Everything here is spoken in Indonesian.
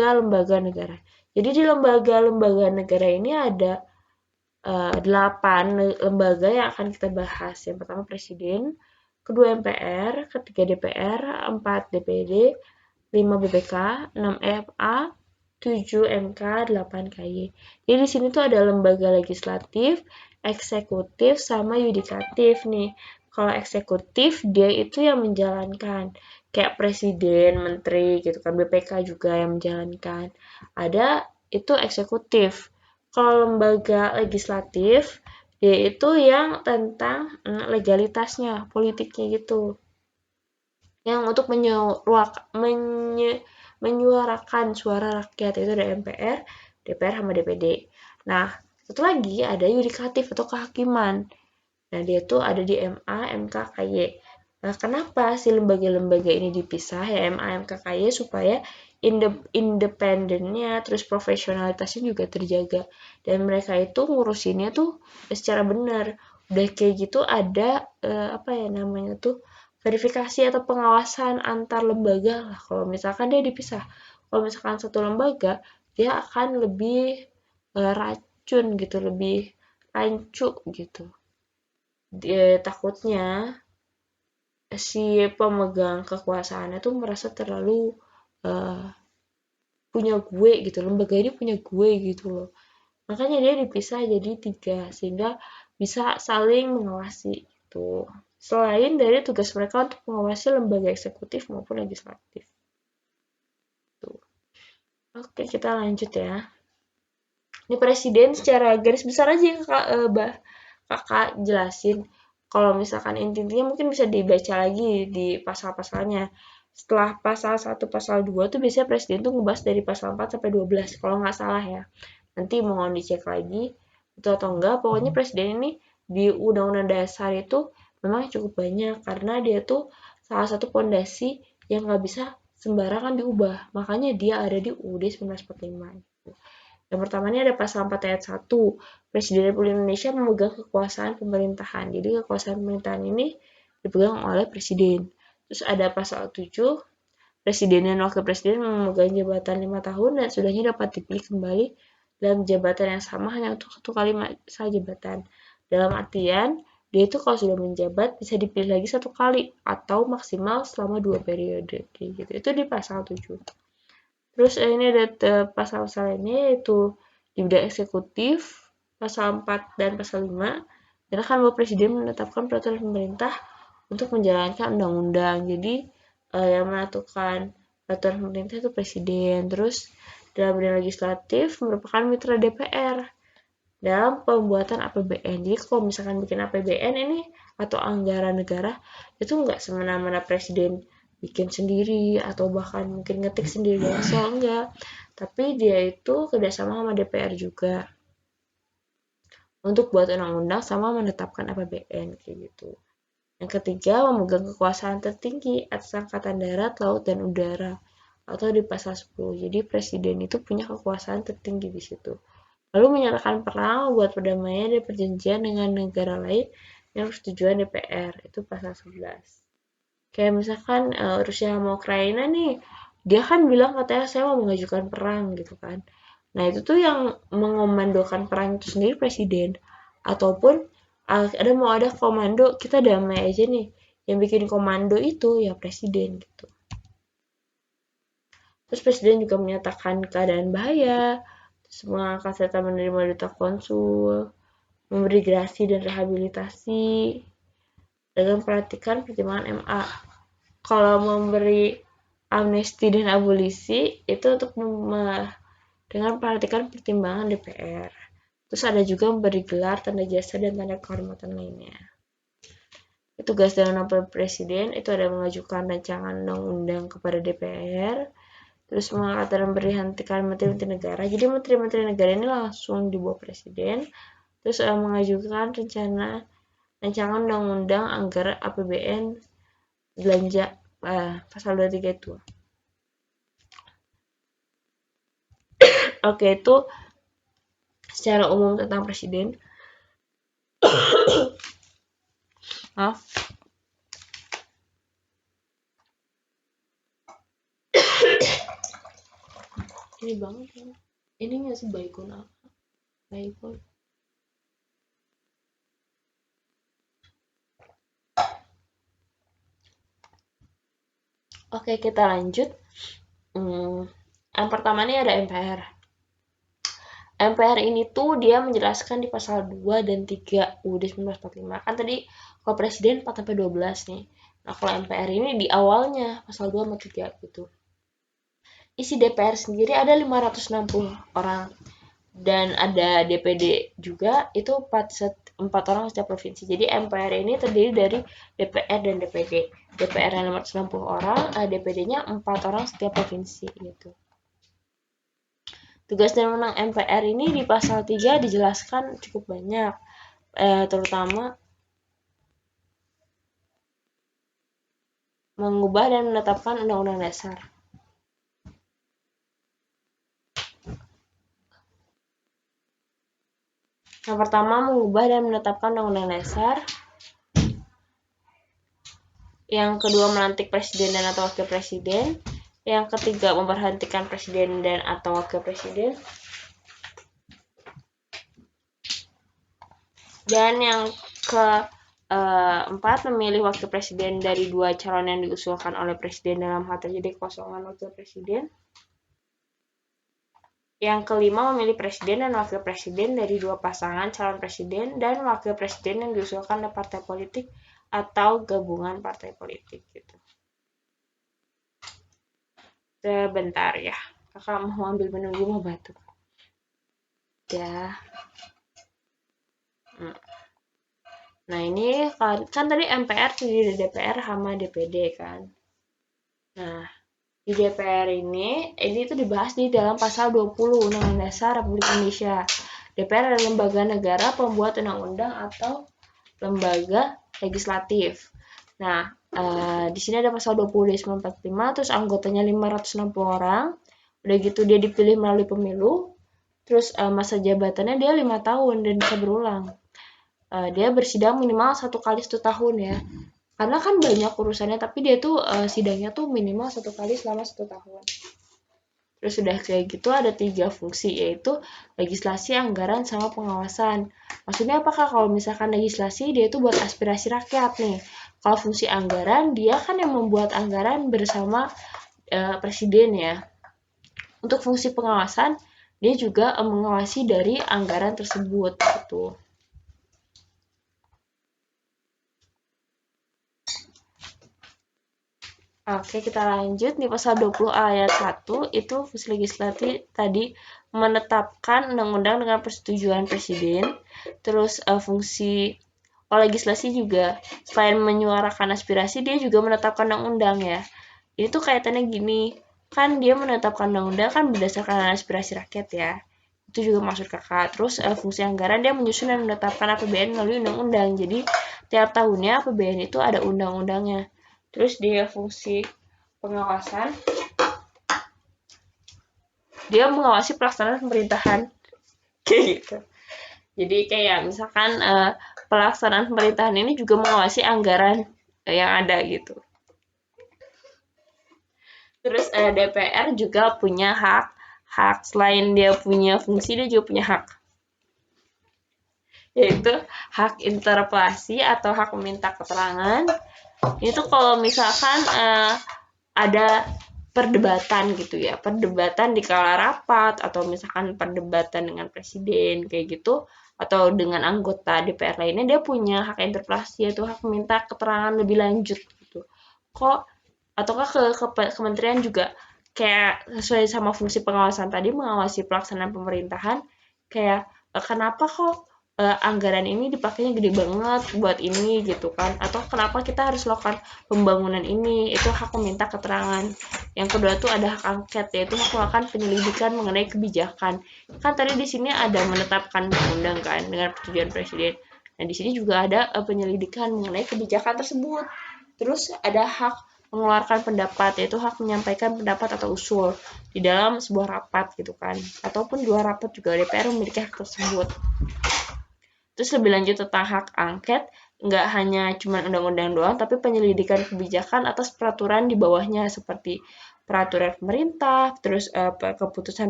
lembaga negara. Jadi di lembaga-lembaga negara ini ada 8 lembaga yang akan kita bahas. Yang pertama Presiden, kedua MPR, ketiga DPR, 4 DPD, 5 BPK, 6 FA, 7 MK, 8 KY. Jadi di sini tuh ada lembaga legislatif, eksekutif, sama yudikatif nih. Kalau eksekutif dia itu yang menjalankan, kayak presiden, menteri gitu kan, BPK juga yang menjalankan. Ada itu eksekutif. Kalau lembaga legislatif dia itu yang tentang legalitasnya, politiknya gitu. Yang untuk menyuarakan suara rakyat itu ada MPR, DPR sama DPD. Nah, satu lagi ada yudikatif atau kehakiman. Nah, dia tuh ada di MA, MK, KY. Nah, kenapa sih lembaga-lembaga ini dipisah ya MA, MK, KY supaya independennya terus profesionalitasnya juga terjaga dan mereka itu ngurusinnya tuh secara benar. Udah kayak gitu ada apa ya namanya tuh verifikasi atau pengawasan antar lembaga lah. Kalau misalkan dia dipisah, kalau misalkan satu lembaga dia akan lebih racun gitu, lebih rancu gitu. Dia takutnya si pemegang kekuasaannya tuh merasa terlalu uh, punya gue gitu, lembaga ini punya gue gitu loh. Makanya dia dipisah jadi 3 sehingga bisa saling mengawasi gitu. Selain dari tugas mereka untuk mengawasi lembaga eksekutif maupun legislatif. Tuh. Oke, kita lanjut ya. Ini presiden secara garis besar aja yang kakak jelasin. Kalau misalkan intinya mungkin bisa dibaca lagi di pasal-pasalnya. Setelah pasal 1, pasal 2 tuh biasanya presiden tuh ngebahas dari pasal 4 sampai 12 kalau nggak salah ya. Nanti mohon dicek lagi itu atau enggak. Pokoknya presiden ini di undang-undang dasar itu memang cukup banyak karena dia tuh salah satu pondasi yang nggak bisa sembarangan diubah. Makanya dia ada di UUD 1945. Yang pertama ini ada pasal 4 ayat 1. Presiden Republik Indonesia memegang kekuasaan pemerintahan. Jadi kekuasaan pemerintahan ini dipegang oleh presiden. Terus ada pasal 7. Presiden dan wakil presiden memegang jabatan 5 tahun dan sudahnya dapat dipilih kembali dalam jabatan yang sama hanya untuk 1 kali masa jabatan. Dalam artian, dia itu kalau sudah menjabat bisa dipilih lagi 1 kali atau maksimal selama 2 periode. Gitu. Itu di pasal 7. Terus ini ada pasal-pasal ini yaitu di bidang eksekutif, pasal 4 dan pasal 5, kan bahwa presiden menetapkan peraturan pemerintah untuk menjalankan undang-undang. Jadi yang menentukan peraturan pemerintah itu presiden. Terus dalam bidang legislatif merupakan mitra DPR dalam pembuatan APBN. Jadi kalau misalkan bikin APBN ini atau anggaran negara itu nggak semena-mena presiden bikin sendiri atau bahkan mungkin ngetik sendiri dari soal enggak, tapi dia itu kerjasama sama DPR juga untuk buat undang-undang sama menetapkan APBN kayak gitu. Yang ketiga, memegang kekuasaan tertinggi atas angkatan darat, laut, dan udara atau di pasal 10. Jadi presiden itu punya kekuasaan tertinggi di situ. Lalu menyatakan perang, membuat perdamaian dan perjanjian dengan negara lain yang persetujuan DPR. Itu pasal 11. Kayak misalkan Rusia sama Ukraina nih, dia kan bilang katanya saya mau mengajukan perang gitu kan. Nah itu tuh yang mengomandokan perang itu sendiri presiden. Ataupun ada komando, kita damai aja nih. Yang bikin komando itu ya presiden gitu. Terus presiden juga menyatakan keadaan bahaya, mengangkat serta menerima duta konsul, memberi gerasi dan rehabilitasi, dengan perhatikan pertimbangan MA. Kalau memberi amnesti dan abolisi itu untuk dengan perhatikan pertimbangan DPR. Terus ada juga memberi gelar, tanda jasa, dan tanda kehormatan lainnya. Tugas dan wewenang presiden itu ada mengajukan rancangan undang-undang kepada DPR, terus mengangkat dan memberhentikan menteri-menteri negara. Jadi menteri-menteri negara ini langsung di bawah presiden, terus mengajukan rancangan undang-undang anggaran APBN belanja pasal 23 itu. Oke, itu secara umum tentang presiden. Maaf. ini banget ya. Ini nggak sih Baikun apa? Baikun. Oke, kita lanjut. Yang pertama nih ada MPR. MPR ini tuh dia menjelaskan di pasal 2 dan 3 UUD 1945. Kan tadi kalau presiden 4-12 nih. Nah, kalau MPR ini di awalnya pasal 2 sama 3 gitu. Isi DPR sendiri ada 560 orang. Dan ada DPD juga, itu 4 orang setiap provinsi. Jadi MPR ini terdiri dari DPR dan DPD. DPR yang 560 orang, DPD-nya 4 orang setiap provinsi gitu. Tugas dan wewenang MPR ini di pasal 3 dijelaskan cukup banyak, terutama mengubah dan menetapkan undang-undang dasar. Yang pertama, mengubah dan menetapkan undang-undang dasar. Yang kedua, melantik presiden dan atau wakil presiden. Yang ketiga, memberhentikan presiden dan atau wakil presiden. Dan yang keempat, memilih wakil presiden dari 2 calon yang diusulkan oleh presiden dalam hal terjadi kekosongan wakil presiden. Yang kelima, memilih presiden dan wakil presiden dari 2 pasangan calon presiden dan wakil presiden yang diusulkan oleh partai politik atau gabungan partai politik gitu. Sebentar ya, kakak mau ambil minum dulu, mau batuk. Ya. Nah, ini kan tadi MPR terdiri dari DPR sama DPD kan. Nah, di DPR ini itu dibahas di dalam pasal 20 Undang-Undang Dasar Republik Indonesia. DPR adalah lembaga negara pembuat undang-undang atau lembaga legislatif. Nah, di sini ada pasal 20 1945, terus anggotanya 560 orang. Udah gitu dia dipilih melalui pemilu. Terus masa jabatannya dia 5 tahun dan bisa berulang. Dia bersidang minimal 1 kali 1 tahun ya. Karena kan banyak urusannya, tapi dia tuh sidangnya tuh minimal 1 kali selama 1 tahun. Terus udah kayak gitu ada 3 fungsi, yaitu legislasi, anggaran, sama pengawasan. Maksudnya apakah kalau misalkan legislasi dia itu buat aspirasi rakyat nih. Kalau fungsi anggaran, dia kan yang membuat anggaran bersama presiden ya. Untuk fungsi pengawasan, dia juga mengawasi dari anggaran tersebut gitu. Oke, kita lanjut di pasal 20 ayat 1, itu fungsi legislatif tadi menetapkan undang-undang dengan persetujuan presiden. Terus fungsi legislasi juga selain menyuarakan aspirasi, dia juga menetapkan undang-undang ya. Ini tuh kaitannya gini, kan dia menetapkan undang-undang kan berdasarkan aspirasi rakyat ya. Itu juga maksud kakak. Terus fungsi anggaran dia menyusun dan menetapkan APBN melalui undang-undang. Jadi tiap tahunnya APBN itu ada undang-undangnya. Terus dia fungsi pengawasan, dia mengawasi pelaksanaan pemerintahan kayak gitu. Jadi kayak misalkan pelaksanaan pemerintahan ini juga mengawasi anggaran yang ada gitu. Terus DPR juga punya hak selain dia punya fungsi, dia juga punya hak, yaitu hak interpelasi atau hak meminta keterangan. Itu kalau misalkan ada perdebatan gitu ya, perdebatan di kala rapat atau misalkan perdebatan dengan presiden kayak gitu atau dengan anggota DPR lainnya, dia punya hak interpelasi yaitu hak meminta keterangan lebih lanjut gitu. Kok ataukah ke kementerian juga kayak sesuai sama fungsi pengawasan tadi, mengawasi pelaksanaan pemerintahan, kayak kenapa kok anggaran ini dipakainya gede banget buat ini gitu kan, atau kenapa kita harus lakukan pembangunan ini, itu hak meminta keterangan. Yang kedua tuh ada hak angket, yaitu hak melakukan penyelidikan mengenai kebijakan. Kan tadi di sini ada menetapkan undang-undang kan dengan persetujuan presiden. Nah di sini juga ada penyelidikan mengenai kebijakan tersebut. Terus ada hak mengeluarkan pendapat, yaitu hak menyampaikan pendapat atau usul di dalam sebuah rapat gitu kan, ataupun 2 rapat juga DPR memiliki hak tersebut. Terus lebih lanjut tentang hak angket, nggak hanya cuma undang-undang doang, tapi penyelidikan kebijakan atas peraturan di bawahnya seperti peraturan pemerintah, terus keputusan